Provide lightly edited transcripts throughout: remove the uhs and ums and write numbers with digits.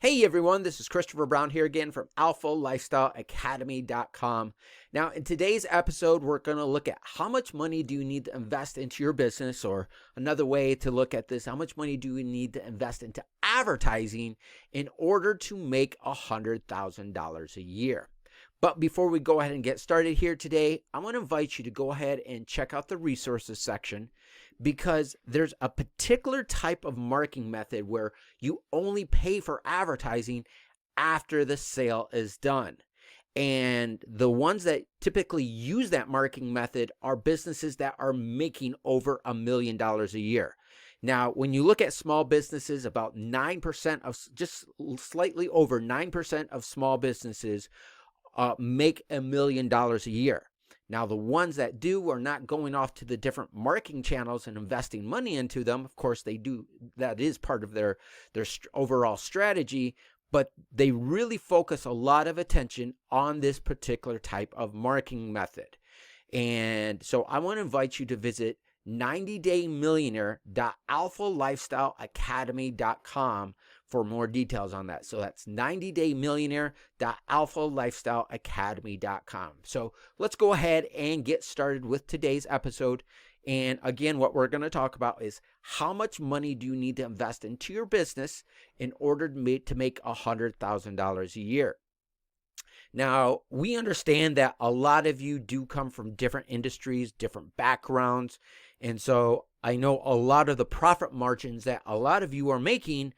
Hey everyone, this is Christopher Brown here again from alphalifestyleacademy.com. Now, in today's episode, we're going to look at how much money do you need to invest into your business, or another way to look at this, how much money do you need to invest into advertising in order to make $100,000 a year. But before we go ahead and get started here today, I want to invite you to go ahead and check out the resources section, because there's a particular type of marketing method where you only pay for advertising after the sale is done. And the ones that typically use that marketing method are businesses that are making over $1 million a year. Now, when you look at small businesses, about 9% of, just slightly over 9% of small businesses make $1 million a year. Now, the ones that do are not going off to the different marketing channels and investing money into them. Of course, they do. That is part of their overall strategy, but they really focus a lot of attention on this particular type of marketing method. And so I want to invite you to visit 90daymillionaire.alphalifestyleacademy.com for more details on that. So that's 90daymillionaire.alphalifestyleacademy.com. So let's go ahead and get started with today's episode. And again, what we're going to talk about is how much money do you need to invest into your business in order to make $100,000 a year. Now, we understand that a lot of you do come from different industries, different backgrounds. And so I know a lot of the profit margins that a lot of you are making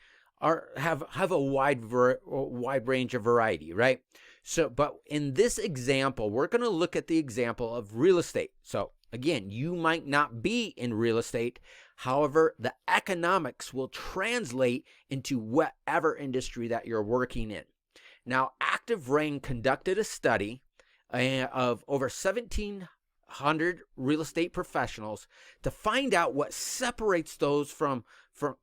have a wide range of variety, right? So, but in this example, we're going to look at the example of real estate. So again, you might not be in real estate. However, the economics will translate into whatever industry that you're working in. Now, Active Rain conducted a study of over 1,700 real estate professionals to find out what separates those from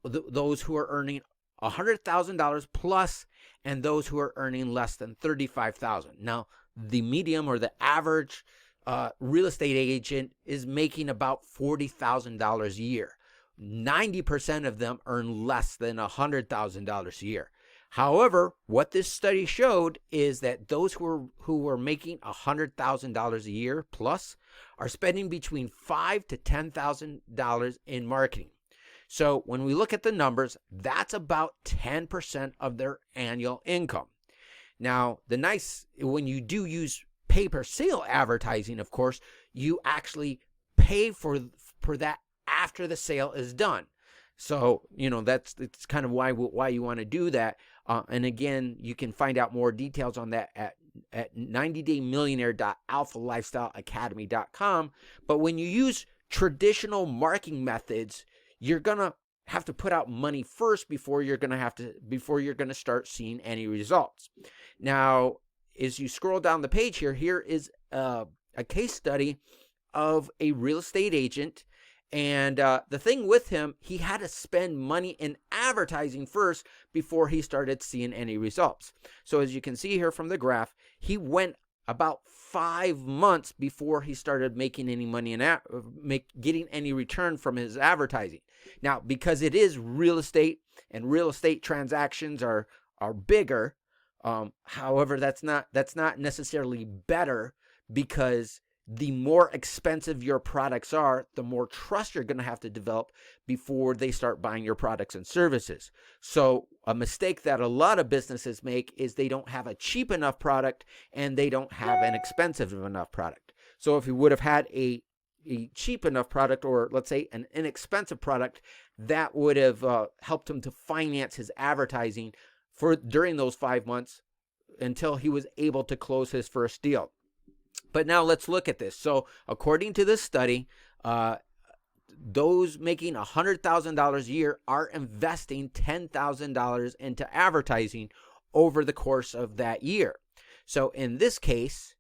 those who are earning $100,000 plus and those who are earning less than $35,000. Now, the medium or the average real estate agent is making about $40,000 a year. 90% of them earn less than $100,000 a year. However, what this study showed is that those who are making $100,000 a year plus are spending between $5,000 to $10,000 in marketing. So when we look at the numbers, that's about 10% of their annual income. Now, when you do use pay-per-sale advertising, of course, you actually pay for that after the sale is done. So, it's kind of why you want to do that. And again, you can find out more details on that at 90daymillionaire.alphalifestyleacademy.com. But when you use traditional marketing methods, you're going to have to put out money first before you're going to start seeing any results. Now, as you scroll down the page here is a case study of a real estate agent. And the thing with him, he had to spend money in advertising first before he started seeing any results. So as you can see here from the graph, he went about 5 months before he started making any money and getting any return from his advertising. Now, because it is real estate and real estate transactions are bigger, however, that's not necessarily better, because the more expensive your products are, the more trust you're going to have to develop before they start buying your products and services. So a mistake that a lot of businesses make is they don't have a cheap enough product and they don't have an expensive enough product. So if you would have had a cheap enough product, or let's say an inexpensive product, that would have helped him to finance his advertising during those 5 months until he was able to close his first deal. But now let's look at this. So according to this study, those making $100,000 a year are investing $10,000 into advertising over the course of that year. So in this case,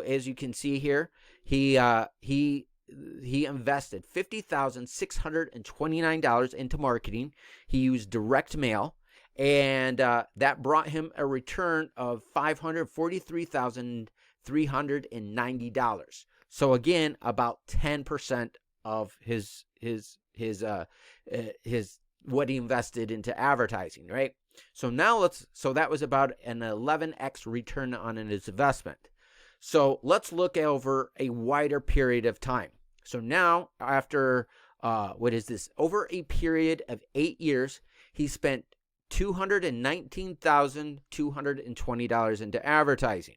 as you can see here, he invested $50,629 into marketing. He used direct mail, and that brought him a return of $543,390. So again, about 10% of his what he invested into advertising, right? So that was about an 11x return on his investment. So let's look over a wider period of time. So now after, over a period of 8 years, he spent $219,220 into advertising.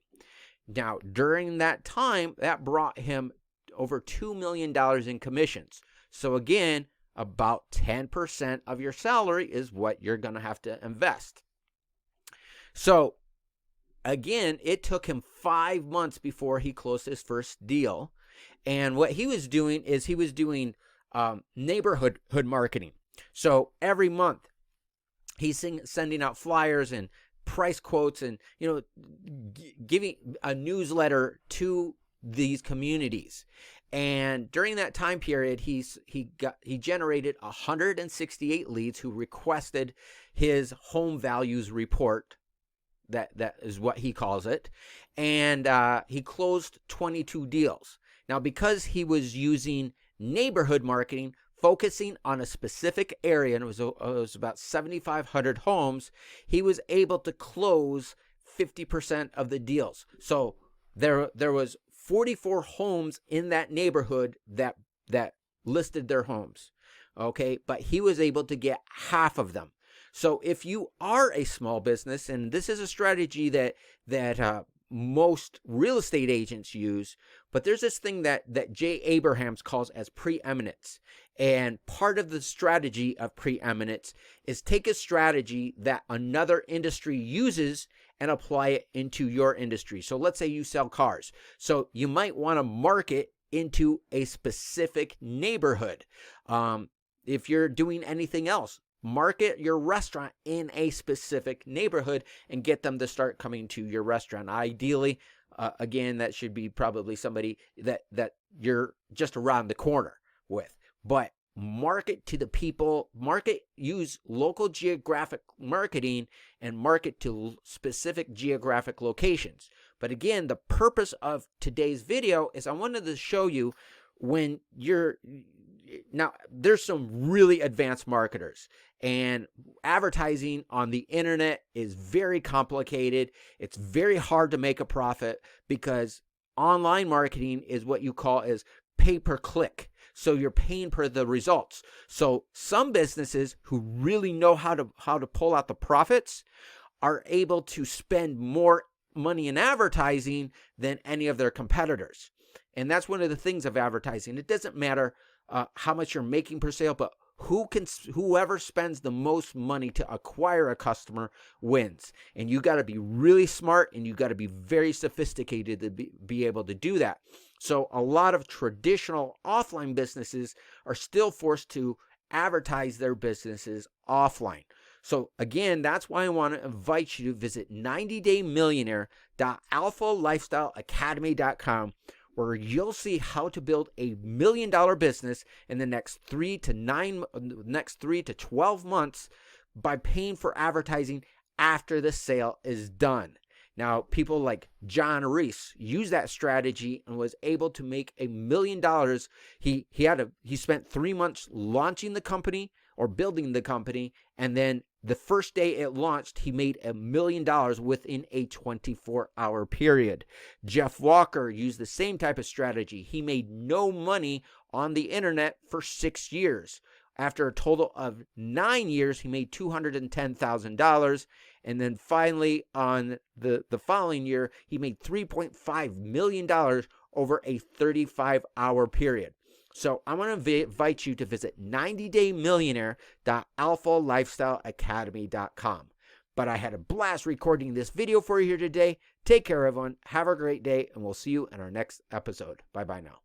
Now, during that time, that brought him over $2 million in commissions. So again, about 10% of your salary is what you're going to have to invest. So again, it took him 5 months before he closed his first deal. And what he was doing is he was doing neighborhood marketing. So every month, he's sending out flyers and price quotes and, giving a newsletter to these communities. And during that time period, he generated 168 leads who requested his home values report. That is what he calls it. And he closed 22 deals. Now, because he was using neighborhood marketing, focusing on a specific area, and it was about 7,500 homes, he was able to close 50% of the deals. So there was 44 homes in that neighborhood that listed their homes. Okay, but he was able to get half of them. So if you are a small business, and this is a strategy that most real estate agents use, but there's this thing that Jay Abrahams calls as preeminence. And part of the strategy of preeminence is take a strategy that another industry uses and apply it into your industry. So let's say you sell cars. So you might want to market into a specific neighborhood. If you're doing anything else, market your restaurant in a specific neighborhood and get them to start coming to your restaurant. Ideally, again, that should be probably somebody that you're just around the corner with. But market to the people, use local geographic marketing and market to specific geographic locations. But again, the purpose of today's video is I wanted to show you when now, there's some really advanced marketers, and advertising on the internet is very complicated. It's very hard to make a profit because online marketing is what you call as pay per click. So you're paying per the results. So some businesses who really know how to pull out the profits are able to spend more money in advertising than any of their competitors. And that's one of the things of advertising. It doesn't matter how much you're making per sale, but whoever spends the most money to acquire a customer wins. And you got to be really smart, and you got to be very sophisticated to be able to do that. So a lot of traditional offline businesses are still forced to advertise their businesses offline. So again, that's why I want to invite you to visit 90daymillionaire.alphalifestyleacademy.com, where you'll see how to build a $1 million business in the next 3 to 12 months by paying for advertising after the sale is done. Now, people like John Reese used that strategy and was able to make $1 million. He spent 3 months launching the company or building the company, and then the first day it launched, he made $1 million within a 24-hour period. Jeff Walker used the same type of strategy. He made no money on the internet for 6 years. After a total of 9 years, he made $210,000. And then finally, on the following year, he made $3.5 million over a 35-hour period. So I want to invite you to visit 90daymillionaire.alphalifestyleacademy.com. But I had a blast recording this video for you here today. Take care, everyone. Have a great day, and we'll see you in our next episode. Bye-bye now.